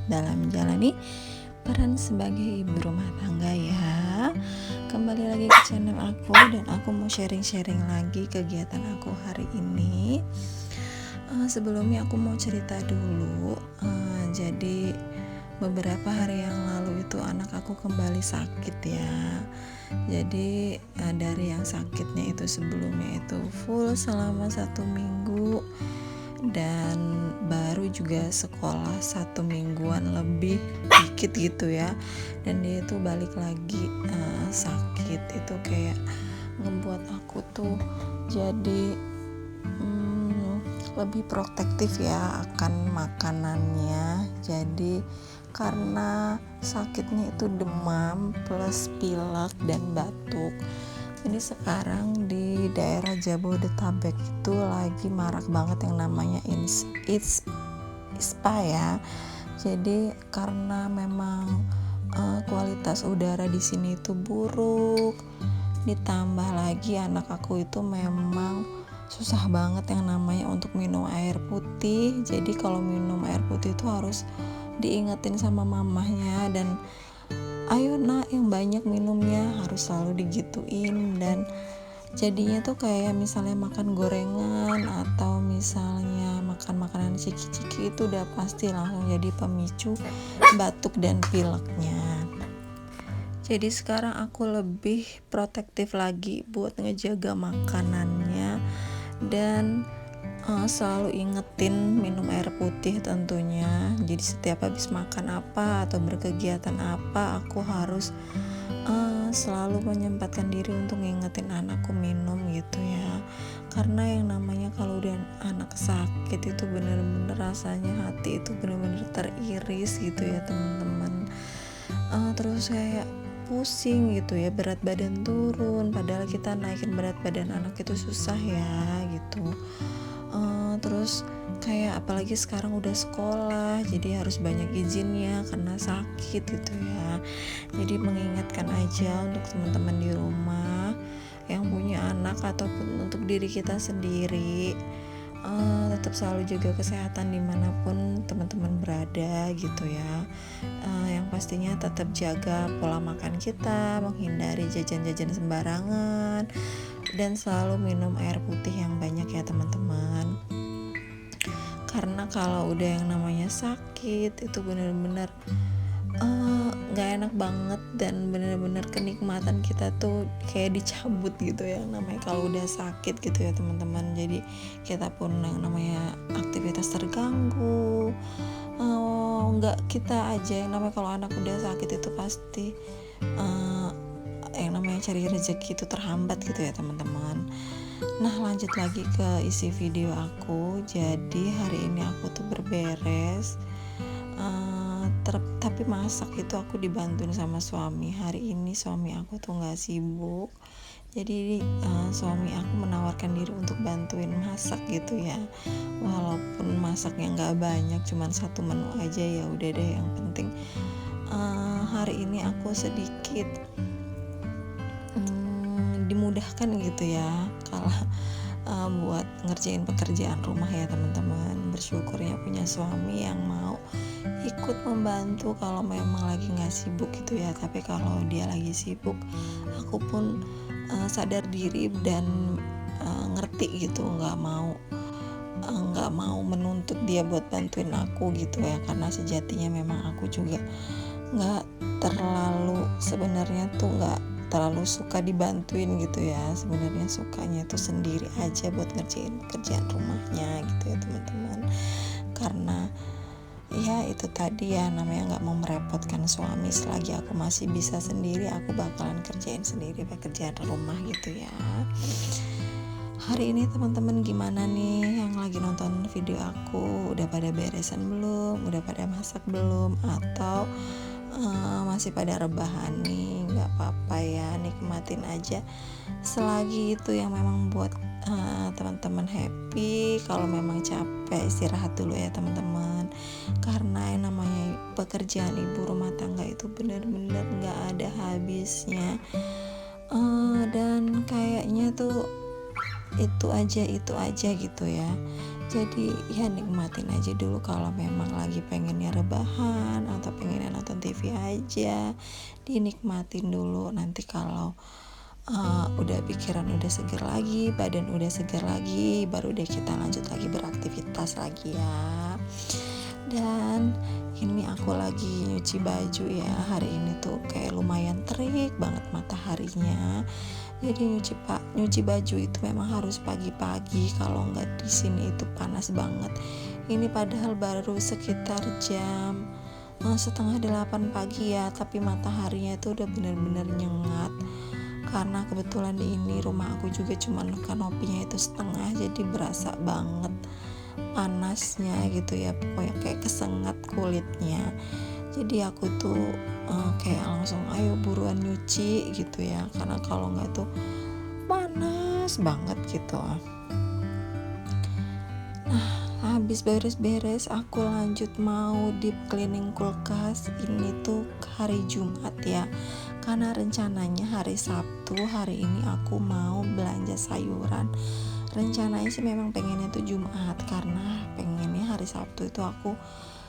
dalam menjalani peran sebagai ibu rumah tangga ya. Kembali lagi ke channel aku, dan aku mau sharing-sharing lagi kegiatan aku hari ini. Sebelumnya aku mau cerita dulu. Jadi beberapa hari yang lalu itu anak aku kembali sakit ya. Jadi dari yang sakitnya itu sebelumnya itu full selama 1 minggu, dan baru juga sekolah 1 mingguan lebih dikit gitu ya, dan dia itu balik lagi sakit. Itu kayak ngebuat aku tuh jadi lebih protektif ya akan makanannya. Jadi karena sakitnya itu demam plus pilek dan batuk. Ini sekarang di daerah Jabodetabek itu lagi marak banget yang namanya ISPA ya. Jadi karena memang kualitas udara di sini itu buruk, ditambah lagi anak aku itu memang susah banget yang namanya untuk minum air putih. Jadi kalau minum air putih itu harus diingetin sama mamahnya, dan ayo nak yang banyak minumnya, harus selalu digituin. Dan jadinya tuh kayak misalnya makan gorengan atau misalnya makan makanan ciki-ciki itu udah pasti langsung jadi pemicu batuk dan pileknya. Jadi sekarang aku lebih protektif lagi buat ngejaga makanannya, dan selalu ingetin minum air putih tentunya. Jadi setiap habis makan apa atau berkegiatan apa, aku harus selalu menyempatkan diri untuk ngingetin anakku minum gitu ya. Karena yang namanya kalau udah anak sakit itu bener-bener rasanya hati itu bener-bener teriris gitu ya teman-teman. Terus kayak pusing gitu ya, berat badan turun, padahal kita naikin berat badan anak itu susah ya gitu. Terus kayak apalagi sekarang udah sekolah, jadi harus banyak izinnya karena sakit gitu ya. Jadi mengingatkan aja untuk teman-teman di rumah yang punya anak ataupun untuk diri kita sendiri, tetap selalu jaga kesehatan dimanapun teman-teman berada gitu ya. Yang pastinya tetap jaga pola makan kita, menghindari jajan-jajan sembarangan, dan selalu minum air putih yang banyak ya teman-teman. Karena kalau udah yang namanya sakit itu bener-bener gak enak banget, dan bener-bener kenikmatan kita tuh kayak dicabut gitu ya, namanya kalau udah sakit gitu ya teman-teman. Jadi kita pun yang namanya aktivitas terganggu, nggak kita aja, yang namanya kalau anak udah sakit itu pasti yang namanya cari rezeki itu terhambat gitu ya teman-teman. Nah lanjut lagi ke isi video aku. Jadi hari ini aku tuh berberes, tapi masak itu aku dibantuin sama suami. Hari ini suami aku tuh gak sibuk, jadi suami aku menawarkan diri untuk bantuin masak gitu ya. Walaupun masaknya gak banyak, cuman 1 menu aja, ya udah deh, yang penting hari ini aku sedikit dimudahkan gitu ya kalau buat ngerjain pekerjaan rumah ya teman-teman. Bersyukurnya punya suami yang mau ikut membantu kalau memang lagi nggak sibuk gitu ya. Tapi kalau dia lagi sibuk, aku pun sadar diri dan ngerti gitu, nggak mau menuntut dia buat bantuin aku gitu ya, karena sejatinya memang aku juga nggak terlalu, sebenarnya tuh nggak terlalu suka dibantuin gitu ya. Sebenarnya sukanya tuh sendiri aja buat ngerjain pekerjaan rumahnya gitu ya teman-teman. Karena ya itu tadi ya, namanya nggak mau merepotkan suami. Selagi aku masih bisa sendiri, aku bakalan kerjain sendiri pekerjaan rumah gitu ya. Hari ini teman-teman gimana nih yang lagi nonton video aku? Udah pada beresan belum? Udah pada masak belum? Atau masih pada rebahan nih? Gak apa-apa ya, nikmatin aja selagi itu yang memang buat teman-teman happy. Kalau memang capek, istirahat dulu ya teman-teman, karena yang namanya pekerjaan ibu rumah tangga itu benar-benar gak ada habisnya. Dan kayaknya tuh itu aja gitu ya. Jadi ya nikmatin aja dulu kalau memang lagi pengennya rebahan atau pengennya nonton TV aja, dinikmatin dulu. Nanti kalau udah pikiran udah seger lagi, badan udah seger lagi, baru deh kita lanjut lagi beraktivitas lagi ya. Dan ini aku lagi nyuci baju ya, hari ini tuh kayak lumayan terik banget mataharinya. Jadi nyuci baju itu memang harus pagi-pagi, kalau nggak di sini itu panas banget. Ini padahal baru sekitar jam setengah 8 pagi ya, tapi mataharinya itu udah bener-bener nyengat. Karena kebetulan di ini rumah aku juga cuman kanopinya itu setengah, jadi berasa banget panasnya gitu ya, pokoknya kayak kesengat kulitnya. Jadi aku tuh kayak langsung ayo buruan nyuci gitu ya, karena kalau nggak tuh panas banget gitu. Nah, habis beres-beres aku lanjut mau deep cleaning kulkas. Ini tuh hari Jumat ya, karena rencananya hari Sabtu hari ini aku mau belanja sayuran. Rencananya sih memang pengennya tuh Jumat, karena pengennya hari Sabtu itu aku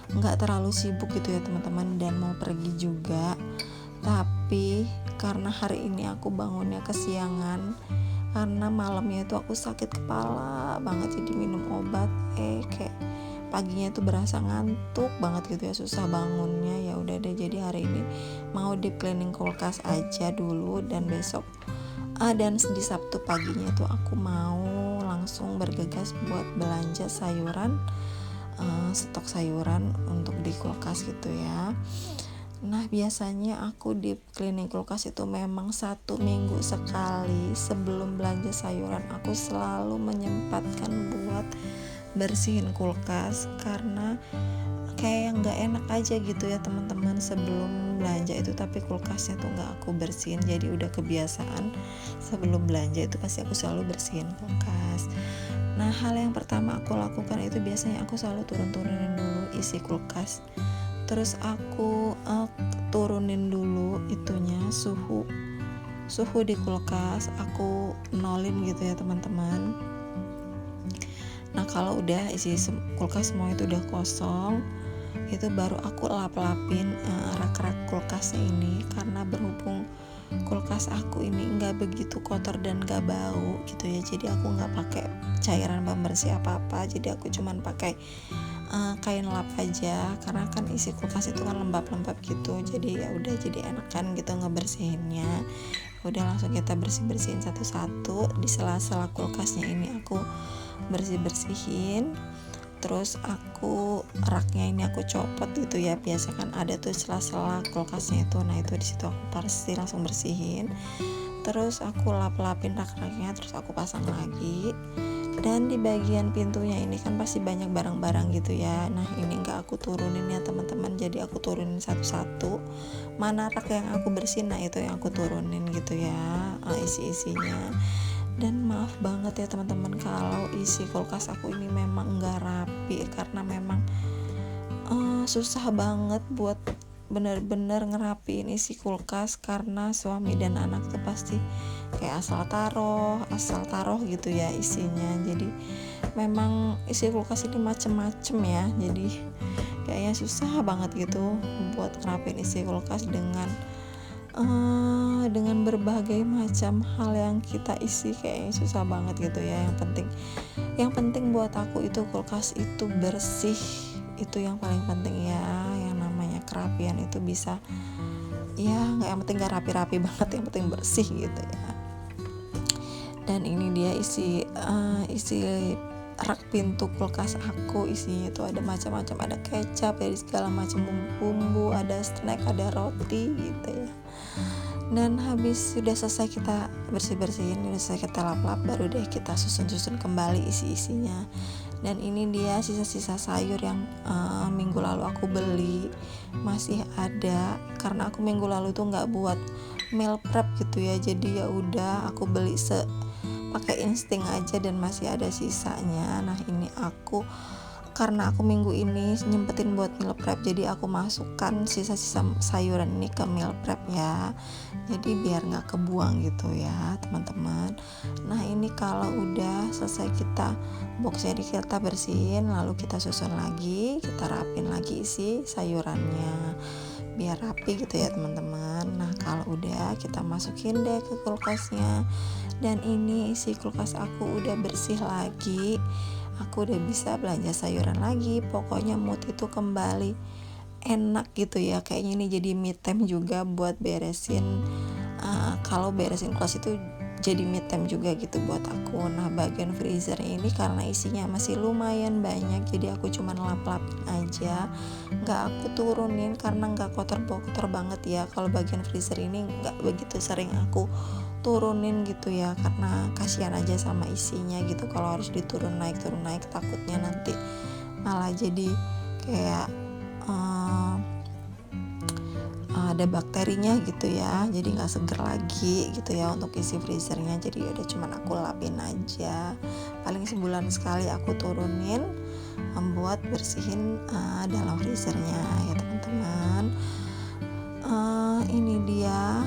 nggak terlalu sibuk gitu ya teman-teman, dan mau pergi juga. Tapi karena hari ini aku bangunnya kesiangan, karena malamnya itu aku sakit kepala banget, jadi minum obat kayak paginya tuh berasa ngantuk banget gitu ya, susah bangunnya. Ya udah deh, jadi hari ini mau deep cleaning kulkas aja dulu, dan besok dan di Sabtu paginya tuh aku mau langsung bergegas buat belanja sayuran, stok sayuran untuk di kulkas gitu ya. Nah, biasanya aku deep cleaning kulkas itu memang 1 minggu sekali. Sebelum belanja sayuran aku selalu menyempatkan buat bersihin kulkas, karena kayak nggak enak aja gitu ya teman-teman, sebelum belanja itu tapi kulkasnya tuh nggak aku bersihin. Jadi udah kebiasaan sebelum belanja itu pasti aku selalu bersihin kulkas. Nah, hal yang pertama aku lakukan itu biasanya aku selalu turunin dulu isi kulkas. Terus aku turunin dulu itunya suhu di kulkas, aku nolin gitu ya teman-teman. Nah, kalau udah isi kulkas semua itu udah kosong, itu baru aku lap-lapin rak-rak kulkasnya ini, karena berhubung kulkas aku ini nggak begitu kotor dan nggak bau gitu ya, jadi aku nggak pakai cairan pembersih apa-apa, jadi aku cuman pakai kain lap aja, karena kan isi kulkas itu kan lembab-lembab gitu, jadi ya udah, jadi enak kan gitu ngebersihinnya. Udah langsung kita bersihin satu-satu di sela-sela kulkasnya ini, aku bersihin. Terus aku raknya ini aku copot gitu ya, biasa kan ada tuh sela-sela kulkasnya itu. Nah, itu di situ aku pasti langsung bersihin. Terus aku lap-lapin rak-raknya, terus aku pasang lagi. Dan di bagian pintunya ini kan pasti banyak barang-barang gitu ya. Nah, ini enggak aku turunin ya teman-teman, jadi aku turunin satu-satu. Mana rak yang aku bersihin, nah itu yang aku turunin gitu ya, isi-isinya. Dan maaf banget ya teman-teman kalau isi kulkas aku ini memang nggak rapi, karena memang susah banget buat bener-bener ngerapiin isi kulkas, karena suami dan anak tuh pasti kayak asal taruh gitu ya isinya. Jadi memang isi kulkas ini macem-macem ya, jadi kayaknya susah banget gitu buat ngerapiin isi kulkas dengan berbagai macam hal yang kita isi, kayaknya susah banget gitu ya. Yang penting buat aku itu kulkas itu bersih, itu yang paling penting ya. Yang namanya kerapian itu bisa ya, yang penting gak rapi-rapi banget, yang penting bersih gitu ya. Dan ini dia isi rak pintu kulkas aku, isinya itu ada macam-macam, ada kecap dari segala macam bumbu, ada snack, ada roti gitu ya. Dan habis sudah selesai kita bersihin, sudah selesai kita lap-lap, baru deh kita susun kembali isi-isinya. Dan ini dia sisa-sisa sayur yang minggu lalu aku beli, masih ada, karena aku minggu lalu tuh nggak buat meal prep gitu ya, jadi ya udah aku beli pakai insting aja dan masih ada sisanya. Nah, ini aku karena aku minggu ini nyempetin buat meal prep, jadi aku masukkan sisa-sisa sayuran ini ke meal prep ya, jadi biar nggak kebuang gitu ya teman-teman. Nah ini kalau udah selesai kita boxnya kita bersihin, lalu kita susun lagi, kita rapin lagi isi sayurannya biar rapi gitu ya teman-teman. Nah kalau udah kita masukin deh ke kulkasnya, dan ini isi kulkas aku udah bersih lagi, aku udah bisa belanja sayuran lagi. Pokoknya mood itu kembali enak gitu ya, kayaknya ini jadi me time juga buat beresin. Kalau beresin kulkas itu jadi me time juga gitu buat aku. Nah bagian freezer ini karena isinya masih lumayan banyak, jadi aku cuma lap-lapin aja, nggak aku turunin karena nggak kotor-kotor banget ya. Kalau bagian freezer ini nggak begitu sering aku turunin gitu ya, karena kasihan aja sama isinya gitu. Kalau harus turun naik takutnya nanti malah jadi kayak ada bakterinya gitu ya, jadi nggak seger lagi gitu ya untuk isi freezernya. Jadi udah cuman aku lapin aja, paling sebulan sekali aku turunin membuat bersihin dalam freezernya ya teman-teman. Ini dia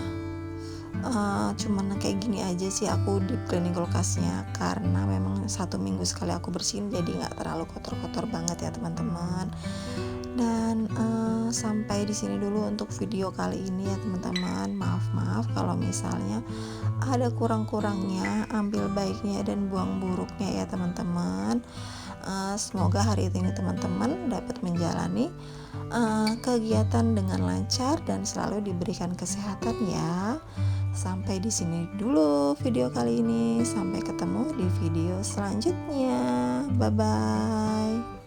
cuman kayak gini aja sih aku deep cleaning kulkasnya, karena memang 1 minggu sekali aku bersihin, jadi nggak terlalu kotor-kotor banget ya teman-teman. Dan sampai di sini dulu untuk video kali ini ya teman-teman. Maaf kalau misalnya ada kurang-kurangnya, ambil baiknya dan buang buruknya ya teman-teman. Semoga hari ini teman-teman dapat menjalani kegiatan dengan lancar dan selalu diberikan kesehatan ya. Sampai di sini dulu video kali ini. Sampai ketemu di video selanjutnya. Bye bye.